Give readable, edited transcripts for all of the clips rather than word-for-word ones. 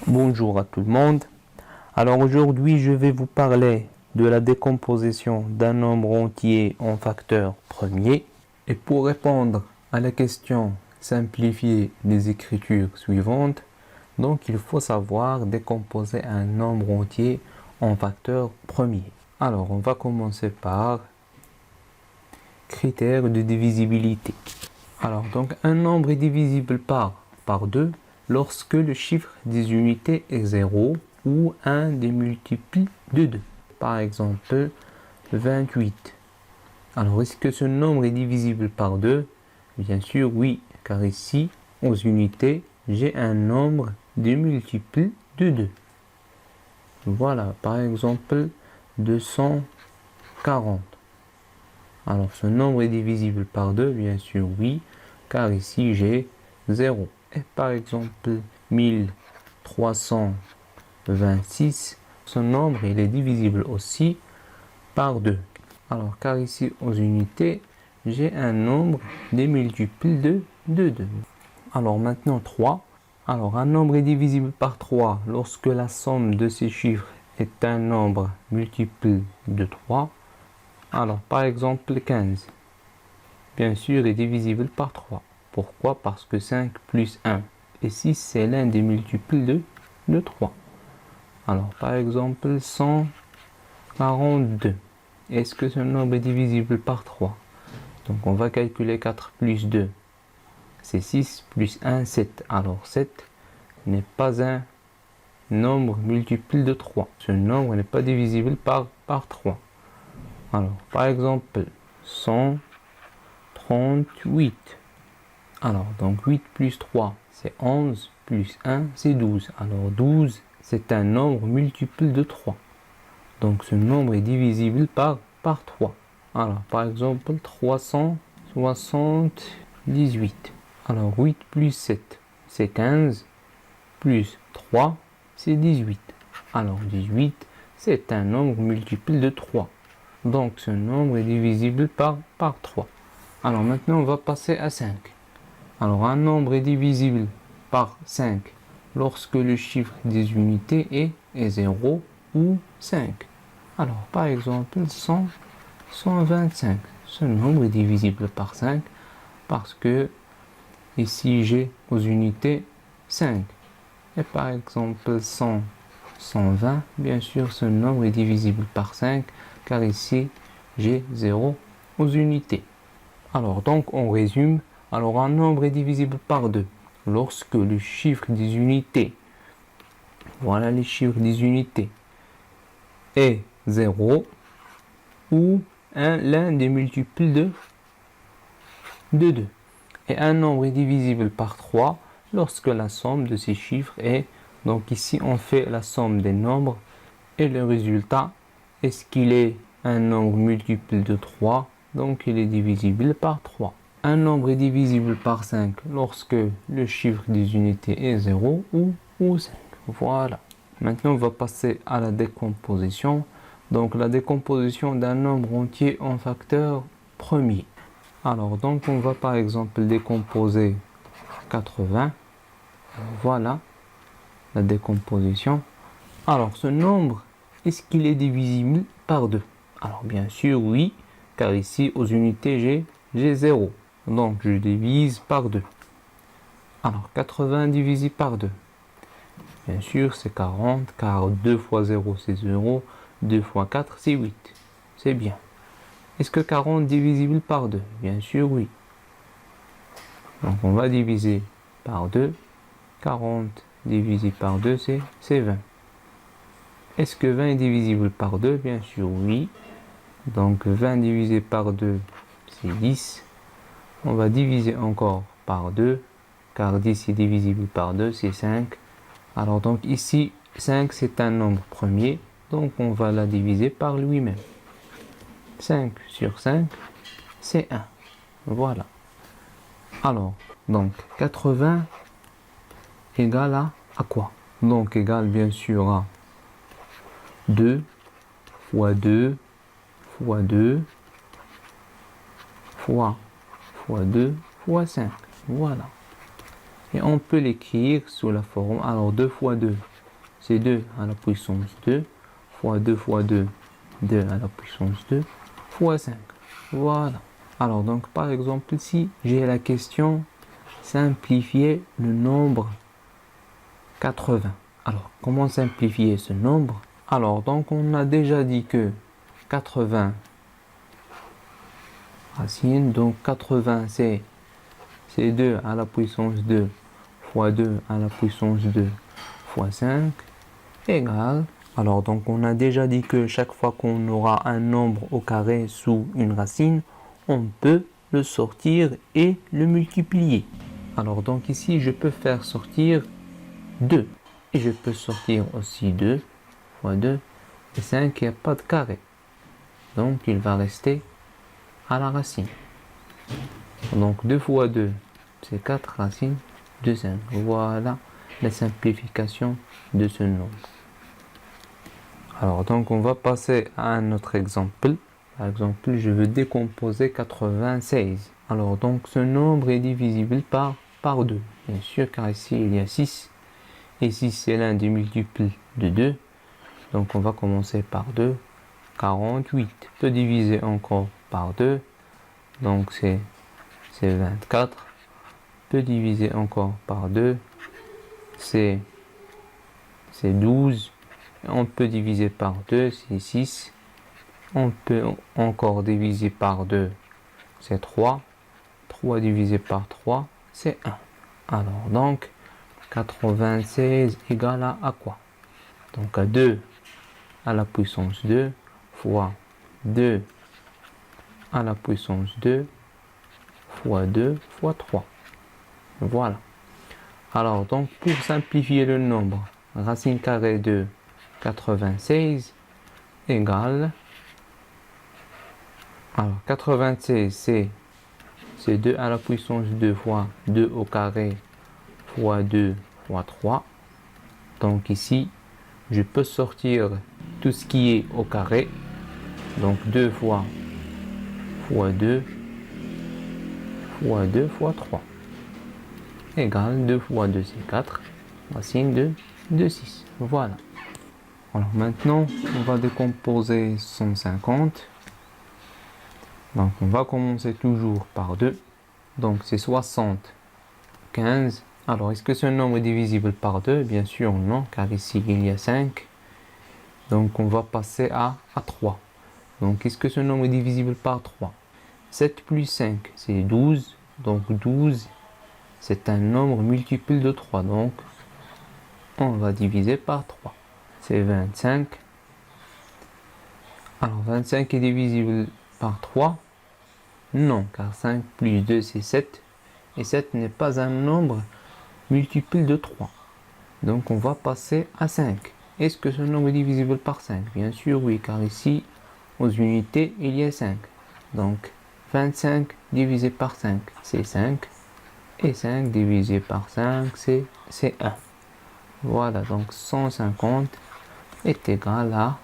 Bonjour à tout le monde. Alors aujourd'hui, je vais vous parler de la décomposition d'un nombre entier en facteurs premiers. Et pour répondre à la question simplifier les écritures suivantes, donc il faut savoir décomposer un nombre entier en facteurs premiers. Alors on va commencer par critères de divisibilité. Alors donc un nombre est divisible par 2 lorsque le chiffre des unités est 0 ou un des multiples de 2. Par exemple, 28. Alors, est-ce que ce nombre est divisible par 2? Bien sûr, oui, car ici, aux unités, j'ai un nombre des multiples de 2. Voilà, par exemple, 240. Alors, ce nombre est divisible par 2, bien sûr, oui, car ici, j'ai 0. Et par exemple, 1326, ce nombre il est divisible aussi par 2. Alors, car ici, aux unités, j'ai un nombre des multiples de 2. Alors, maintenant, 3. Alors, un nombre est divisible par 3 lorsque la somme de ces chiffres est un nombre multiple de 3. Alors, par exemple, 15. Bien sûr, est divisible par 3. Pourquoi? Parce que 5 plus 1 et 6, c'est l'un des multiples de 3. Alors, par exemple, 142. Est-ce que ce nombre est divisible par 3? Donc, on va calculer 4 plus 2. C'est 6 plus 1, 7. Alors, 7 n'est pas un nombre multiple de 3. Ce nombre n'est pas divisible par 3. Alors, par exemple, 138. Alors, donc 8 plus 3, c'est 11, plus 1, c'est 12. Alors, 12, c'est un nombre multiple de 3. Donc, ce nombre est divisible par 3. Alors, par exemple, 378. Alors, 8 plus 7, c'est 15, plus 3, c'est 18. Alors, 18, c'est un nombre multiple de 3. Donc, ce nombre est divisible par 3. Alors, maintenant, on va passer à 5. Alors, un nombre est divisible par 5 lorsque le chiffre des unités est 0 ou 5. Alors, par exemple, 125. Ce nombre est divisible par 5 parce que ici, j'ai aux unités 5. Et par exemple, 120, bien sûr, ce nombre est divisible par 5 car ici, j'ai 0 aux unités. Alors, donc, on résume. Alors, un nombre est divisible par 2 lorsque le chiffre des unités, voilà les chiffres des unités, est 0 ou l'un des multiples de 2. Et un nombre est divisible par 3 lorsque la somme de ces chiffres est, donc ici on fait la somme des nombres et le résultat, est-ce qu'il est un nombre multiple de 3? Donc il est divisible par 3. Un nombre est divisible par 5 lorsque le chiffre des unités est 0 ou 5. Voilà. Maintenant, on va passer à la décomposition. Donc, la décomposition d'un nombre entier en facteurs premiers. Alors, donc, on va par exemple décomposer 80. Voilà la décomposition. Alors, ce nombre, est-ce qu'il est divisible par 2? Alors, bien sûr, oui, car ici, aux unités, j'ai 0. Donc, je divise par 2. Alors, 80 divisé par 2. Bien sûr, c'est 40, car 2 fois 0, c'est 0. 2 fois 4, c'est 8. C'est bien. Est-ce que 40 est divisible par 2? Bien sûr, oui. Donc, on va diviser par 2. 40 divisé par 2, c'est 20. Est-ce que 20 est divisible par 2? Bien sûr, oui. Donc, 20 divisé par 2, c'est 10. On va diviser encore par 2, car 10 est divisible par 2, c'est 5. Alors donc ici, 5 c'est un nombre premier, donc on va la diviser par lui-même. 5 sur 5, c'est 1. Voilà. Alors, donc 80 égale à quoi? Donc égale bien sûr à 2 fois 2 fois 2 fois 2 fois 5. Voilà. Et on peut l'écrire sous la forme, alors 2 fois 2 c'est 2 à la puissance 2 fois 2 fois 2, 2 à la puissance 2 fois 5. Voilà. Alors donc par exemple ici, j'ai la question simplifier le nombre 80. Alors comment simplifier ce nombre? Alors donc on a déjà dit que 80 racine, donc 80 c'est 2 à la puissance 2 fois 2 à la puissance 2 fois 5 égale. Alors donc on a déjà dit que chaque fois qu'on aura un nombre au carré sous une racine, on peut le sortir et le multiplier. Alors donc ici je peux faire sortir 2 et je peux sortir aussi 2 fois 2 et 5, il n'y a pas de carré. Donc il va rester à la racine. Donc 2 fois 2 c'est 4 racines de 5. Voilà la simplification de ce nombre. Alors donc on va passer à un autre exemple. Par exemple, je veux décomposer 96. Alors donc ce nombre est divisible par 2. Bien sûr, car ici il y a 6. Et 6 c'est l'un des multiples de 2. Donc on va commencer par 2. 48 peut diviser encore par 2. Donc c'est 24. Peut diviser encore par 2. C'est 12. On peut diviser par 2, c'est 6. On peut encore diviser par 2, c'est 3. 3 divisé par 3, c'est 1. Alors donc, 96 égale à quoi? Donc à 2 à la puissance 2 fois 2 à la puissance 2 fois 2 fois 3. Voilà. Alors donc, pour simplifier le nombre, racine carrée de 96 égale... Alors 96 c'est 2 à la puissance 2 fois 2 au carré fois 2 fois 3. Donc ici, je peux sortir tout ce qui est au carré. Donc 2 fois 2 fois 2 fois 3 égale 2 fois 2 c'est 4. Racine de 6. Voilà. Alors maintenant, on va décomposer 150. Donc on va commencer toujours par 2. Donc c'est 75. Alors est-ce que ce nombre est divisible par 2? Bien sûr non, car ici il y a 5. Donc on va passer à 3. Donc est-ce que ce nombre est divisible par 3? 7 plus 5 c'est 12. Donc 12 c'est un nombre multiple de 3. Donc on va diviser par 3. C'est 25. Alors 25 est divisible par 3? Non, car 5 plus 2 c'est 7. Et 7 n'est pas un nombre multiple de 3. Donc on va passer à 5. Est-ce que ce nombre est divisible par 5? Bien sûr oui, car ici, aux unités, il y a 5. Donc 25 divisé par 5, c'est 5. Et 5 divisé par 5, c'est 1. Voilà, donc 150 est égal à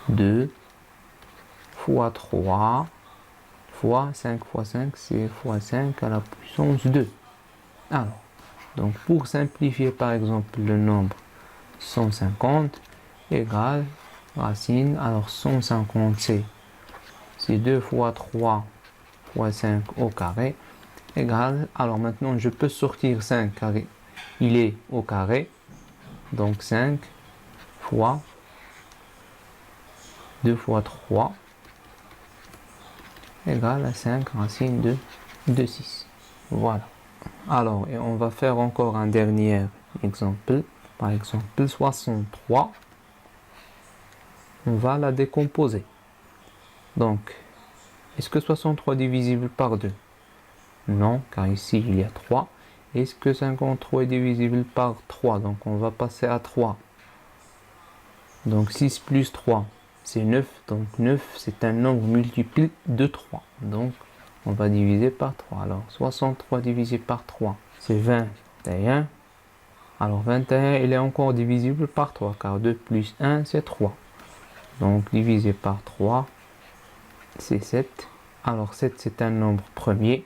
2 fois 3 fois 5 fois 5, c'est fois 5 à la puissance 2. Alors, donc pour simplifier par exemple le nombre 150 égale racine, alors 150 c'est 2 fois 3 fois 5 au carré égale, alors maintenant je peux sortir 5 car il est au carré, donc 5 fois 2 fois 3 égale à 5 racine de 6. Voilà. Alors, et on va faire encore un dernier exemple. Par exemple, 63. On va la décomposer. Donc, est-ce que 63 est divisible par 2? Non, car ici il y a 3. Est-ce que 53 est divisible par 3? Donc, on va passer à 3. Donc, 6 plus 3, c'est 9. Donc, 9, c'est un nombre multiple de 3. Donc, on va diviser par 3. Alors, 63 divisé par 3, c'est 21. Alors, 21, il est encore divisible par 3, car 2 plus 1, c'est 3. Donc, divisé par 3, c'est 7. Alors, 7, c'est un nombre premier.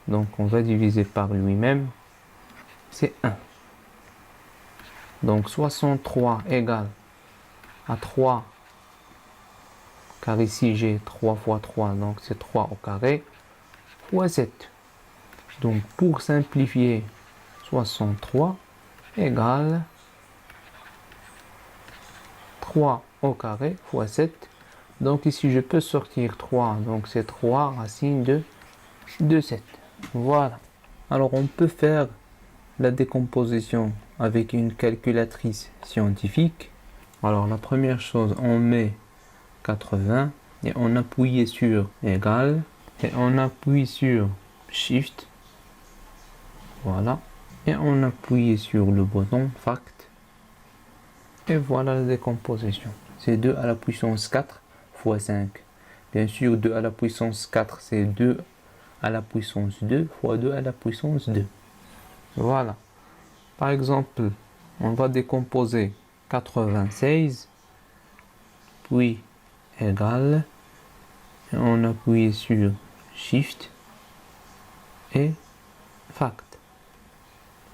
Donc, on va diviser par lui-même. C'est 1. Donc 63 égale à 3, car ici j'ai 3 fois 3, donc c'est 3 au carré, fois 7. Donc pour simplifier, 63 égale 3 au carré fois 7. Donc ici je peux sortir 3, donc c'est 3 racines de 7. Voilà. Alors on peut faire la décomposition avec une calculatrice scientifique. Alors la première chose, on met 80 et on appuie sur égal et on appuie sur shift. Voilà. Et on appuie sur le bouton fact. Et voilà la décomposition. C'est 2 à la puissance 4 fois 5. Bien sûr, 2 à la puissance 4, c'est 2 à la puissance 2 fois 2 à la puissance 2. Voilà. Par exemple, on va décomposer 96, puis égal, et on appuie sur shift et fact.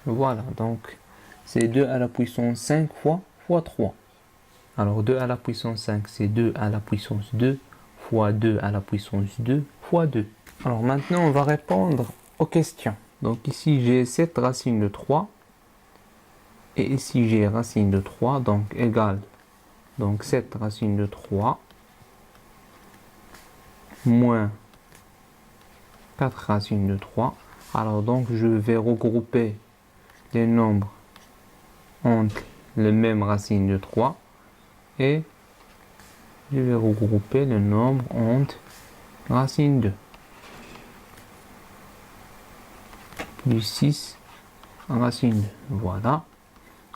Voilà, donc c'est 2 à la puissance 5 fois 3. Alors 2 à la puissance 5, c'est 2 à la puissance 2 fois 2 à la puissance 2 fois 2. Alors maintenant, on va répondre aux questions. Donc ici, j'ai 7 racines de 3. Et ici, j'ai racine de 3, donc égal. Donc 7 racines de 3 moins 4 racines de 3. Alors donc, je vais regrouper les nombres entre les mêmes racines de 3. Et je vais regrouper le nombre entre racine 2. Plus 6 racine 2. Voilà.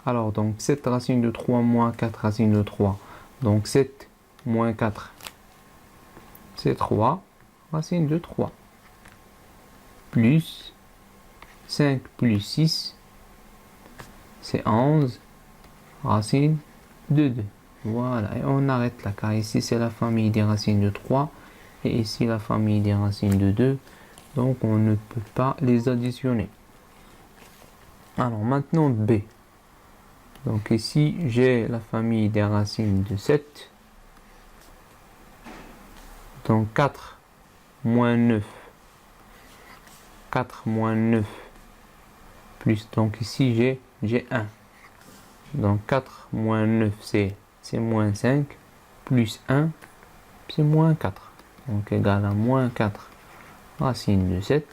Alors, donc 7 racines de 3 moins 4 racines de 3. Donc 7 moins 4, c'est 3 racines de 3. Plus 5 plus 6, c'est 11 racines de 2. Voilà, et on arrête là, car ici c'est la famille des racines de 3 et ici la famille des racines de 2. Donc on ne peut pas les additionner. Alors maintenant B. Donc ici j'ai la famille des racines de 7. Donc 4 moins 9. 4 moins 9 plus, donc ici j'ai 1. Donc 4 moins 9 c'est moins 5, plus 1 c'est moins 4. Donc égal à moins 4 racine de 7.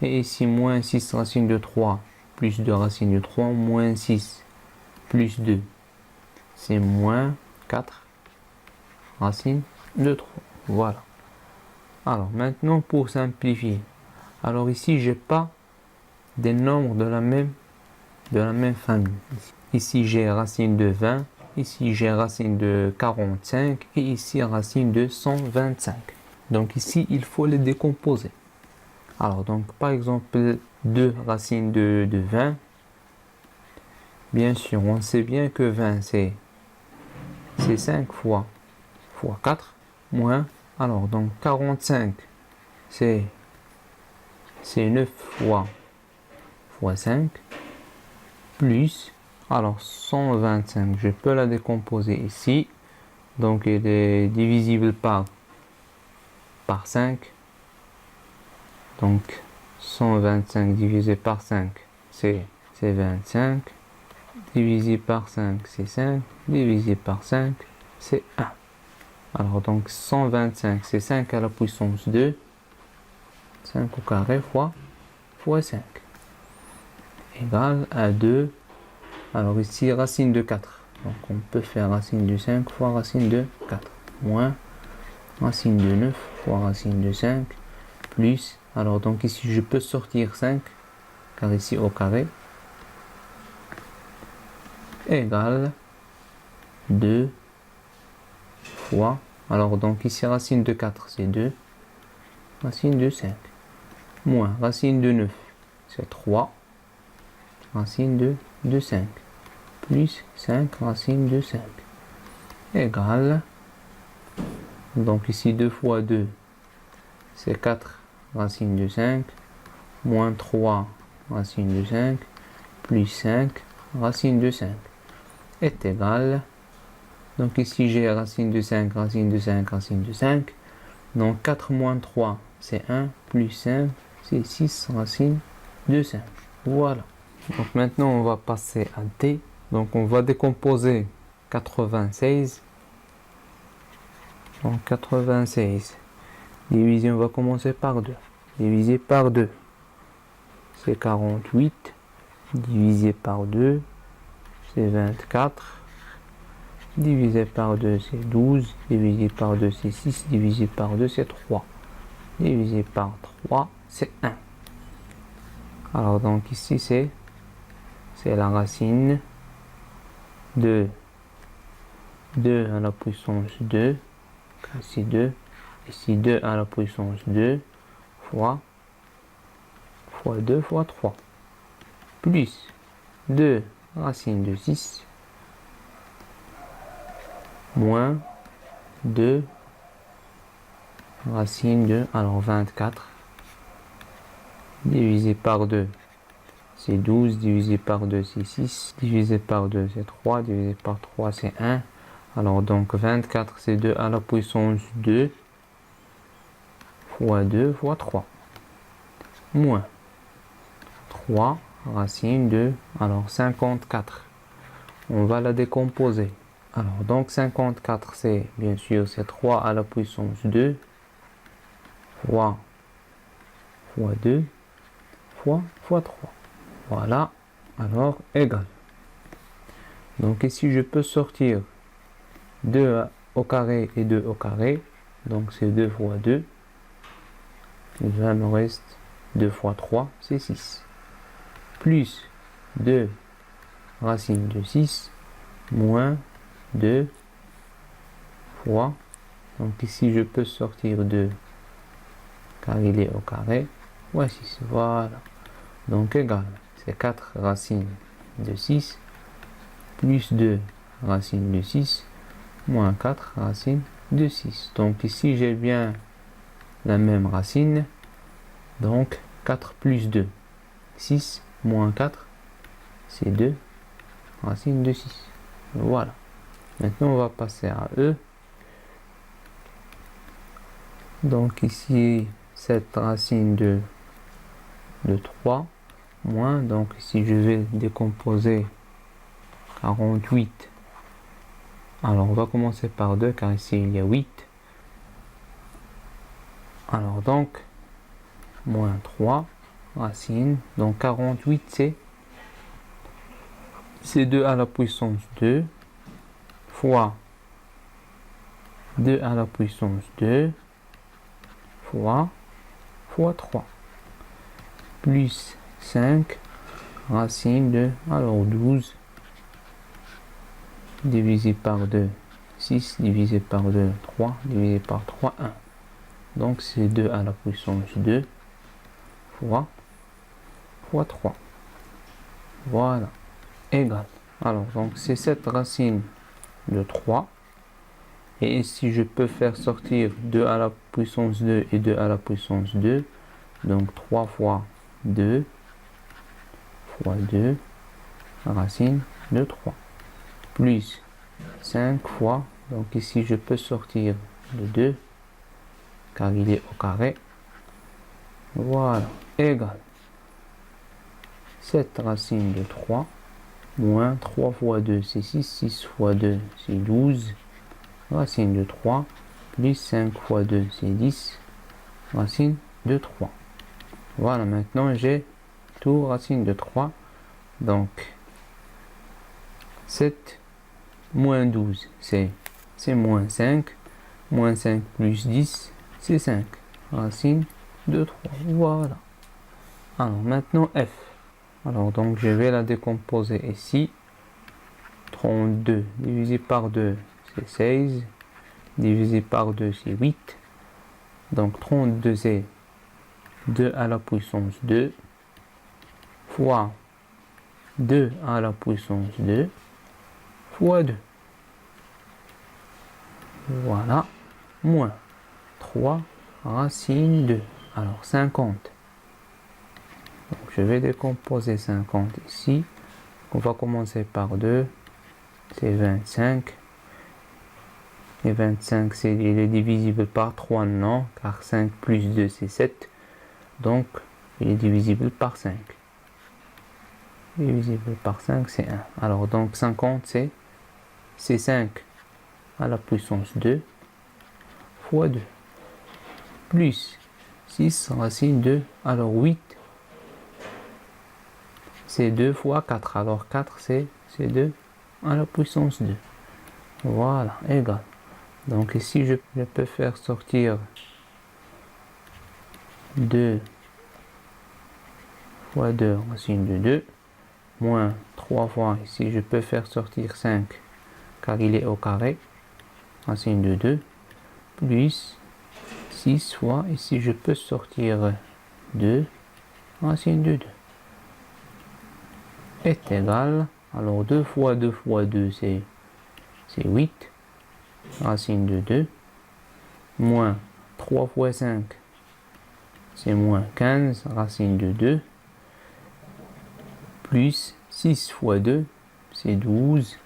Et ici moins 6 racine de 3 plus 2 racine de 3, moins 6 plus 2 c'est moins 4 racine de 3. Voilà. Alors maintenant pour simplifier. Alors ici j'ai pas des nombres de la même famille. Ici j'ai racine de 20, ici j'ai racine de 45 et ici racine de 125. Donc ici il faut les décomposer. Alors donc par exemple 2 racines de 20. Bien sûr on sait bien que 20 c'est 5 fois 4 moins, alors donc 45 c'est 9 fois 5 plus, alors 125, je peux la décomposer ici, donc elle est divisible par 5, donc 125 divisé par 5 c'est 25, divisé par 5 c'est 5, divisé par 5 c'est 1. Alors donc 125 c'est 5 à la puissance 2, 5 au carré fois 5, égale à 2. Alors ici racine de 4, donc on peut faire racine de 5 fois racine de 4, moins racine de 9 fois racine de 5, plus, alors donc ici je peux sortir 5, car ici au carré, égale 2 fois, alors donc ici racine de 4 c'est 2, racine de 5, moins racine de 9 c'est 3, racine de 5, plus 5 racine de 5, égale, donc ici 2 fois 2 c'est 4 racine de 5, moins 3 racine de 5, plus 5 racine de 5 est égal. Donc ici j'ai racine de 5, racine de 5, racine de 5. Donc 4 moins 3, c'est 1, plus 5, c'est 6, racine de 5. Voilà. Donc maintenant on va passer à D. Donc on va décomposer 96. Donc 96. Diviser, on va commencer par 2. Divisé par 2, c'est 48. Divisé par 2, c'est 24. Divisé par 2, c'est 12. Divisé par 2, c'est 6. Divisé par 2, c'est 3. Divisé par 3, c'est 1. Alors donc ici, c'est la racine de 2 à la puissance 2. Ici 2. Ici 2 à la puissance 2 fois 2 fois 3. Plus 2 racine de 6 moins 2 racine de, alors 24 divisé par 2, c'est 12, divisé par 2, c'est 6, divisé par 2, c'est 3, divisé par 3, c'est 1. Alors donc 24, c'est 2 à la puissance 2 fois 2 fois 3. Moins 3 racine de, alors 54. On va la décomposer. Alors donc 54, c'est bien sûr c'est 3 à la puissance 2 fois 2 fois 3. Voilà, alors égal. Donc ici je peux sortir 2 au carré et 2 au carré. Donc c'est 2 fois 2. Il me reste 2 fois 3, c'est 6. Plus 2 racine de 6 moins 2 fois. Donc ici je peux sortir 2 car il est au carré. Voici, voilà. Donc égal, c'est 4 racines de 6 plus 2 racines de 6 moins 4 racines de 6. Donc ici j'ai bien la même racine. Donc 4 plus 2, 6 moins 4, c'est 2 racines de 6. Voilà. Maintenant on va passer à E. Donc ici cette racine de 3 moins, donc ici je vais décomposer 48. Alors on va commencer par 2 car ici il y a 8. Alors donc moins 3 racine, donc 48 c'est 2 à la puissance 2 fois 2 à la puissance 2 fois 3 plus 5 racine de, alors 12 divisé par 2, 6 divisé par 2, 3 divisé par 3, 1. Donc c'est 2 à la puissance 2 fois 3. Voilà, égal. Alors donc c'est cette racine de 3. Et ici je peux faire sortir 2 à la puissance 2 et 2 à la puissance 2. Donc 3 fois 2 fois 2 racine de 3. Plus 5 fois, donc ici je peux sortir le 2 car il est au carré. Voilà, égal 7 racine de 3 moins 3 fois 2 c'est 6, 6 fois 2 c'est 12 racine de 3 plus 5 fois 2 c'est 10 racine de 3. Voilà, maintenant j'ai tout racine de 3. Donc 7 moins 12 c'est moins 5. Moins 5 plus 10 c'est 5 racine de 3. Voilà. Alors maintenant F. Alors donc je vais la décomposer ici. 32 divisé par 2 c'est 16. Divisé par 2 c'est 8. Donc 32 c'est 2 à la puissance 2 fois 2 à la puissance 2 fois 2. Voilà. Moins 3 racine 2. Alors 50. Donc je vais décomposer 50 ici. on va commencer par 2, c'est 25. Et 25, il est divisible par 3, non, car 5 plus 2, c'est 7. Donc, il est divisible par 5. Divisible par 5, c'est 1. Alors, donc, 50, c'est 5 à la puissance 2 fois 2. Plus 6 racine 2. Alors, 8, c'est 2 fois 4. Alors, 4, c'est 2 à la puissance 2. Voilà, égal. Donc ici, je peux faire sortir 2 fois 2 racine de 2, moins 3 fois, ici je peux faire sortir 5, car il est au carré, racine de 2, plus 6 fois, ici je peux sortir 2, racine de 2, est égal, alors 2 fois 2 fois 2, c'est 8, racine de 2, moins 3 fois 5, c'est moins 15, racine de 2, plus 6 fois 2, c'est 12,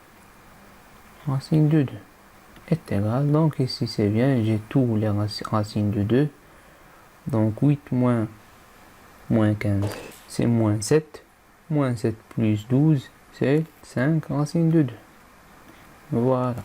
racine de 2, est égal, donc ici c'est bien, j'ai tous les racines de 2, donc 8 moins 15, c'est moins 7 plus 12, c'est 5, racine de 2, voilà.